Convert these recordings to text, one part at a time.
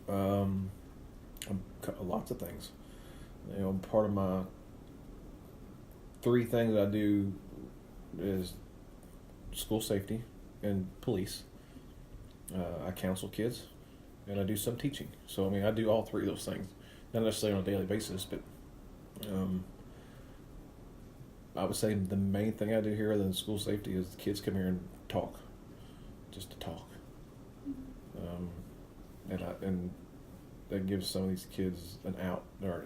Um, Lots of things. Part of my three things I do is school safety and police. I counsel kids, and I do some teaching. So I do all three of those things, not necessarily on a daily basis, but um, I would say the main thing I do here other than school safety is the kids come here and talk, just to talk, and that gives some of these kids an out or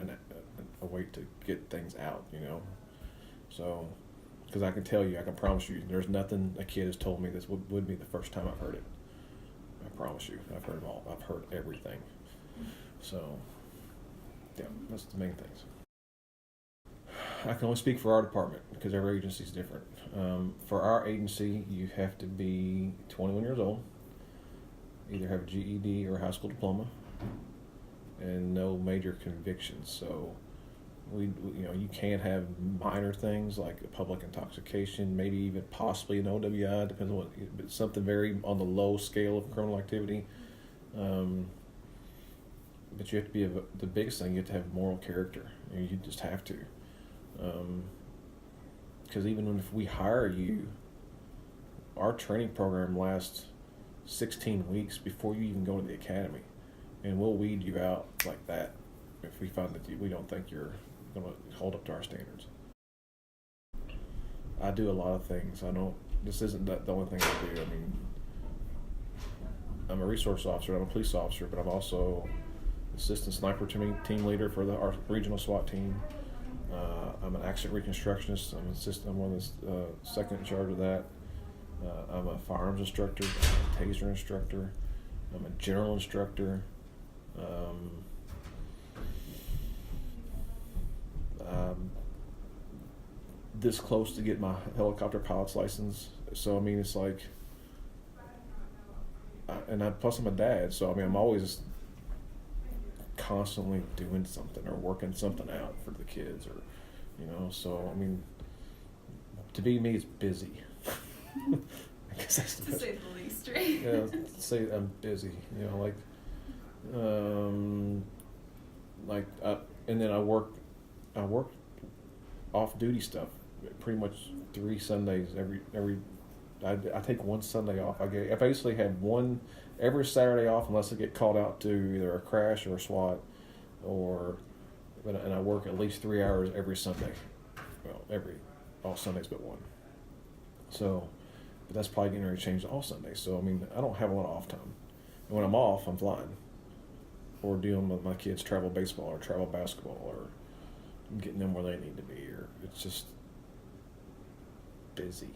a way to get things out, So, because I can promise you, there's nothing a kid has told me this would be the first time I've heard it. I promise you, I've heard them all. I've heard everything. So, yeah, that's the main things. I can only speak for our department because every agency is different. For our agency, you have to be 21 years old, either have a GED or a high school diploma, and no major convictions. So, you can have minor things like public intoxication, maybe even possibly an OWI, depends on what, but something very on the low scale of criminal activity. But you have to be the biggest thing. You have to have moral character. You just have to. Because even if we hire you, our training program lasts 16 weeks before you even go to the academy, and we'll weed you out like that if we find that we don't think you're going to hold up to our standards. I do a lot of things. This isn't the only thing I do. I'm a resource officer. I'm a police officer, but I'm also assistant sniper team leader for our regional SWAT team. I'm an accident reconstructionist. I'm one of the second in charge of that. I'm a firearms instructor, I'm a taser instructor. I'm a general instructor. I'm this close to get my helicopter pilot's license. So it's like, plus I'm a dad. So I'm always constantly doing something or working something out for the kids, or So to be me, it's busy. I guess that's the best. To say the least, right? Yeah, say I'm busy. And then I work off duty stuff. Pretty much 3 Sundays every. I take one Sunday off. I basically have every Saturday off unless I get called out to either a crash or a SWAT, and I work at least 3 hours every Sunday. Well, all Sundays but one. So, but that's probably getting ready to change to all Sundays. So I don't have a lot of off time. And when I'm off, I'm flying, or dealing with my kids' travel baseball or travel basketball, or getting them where they need to be, or it's just busy.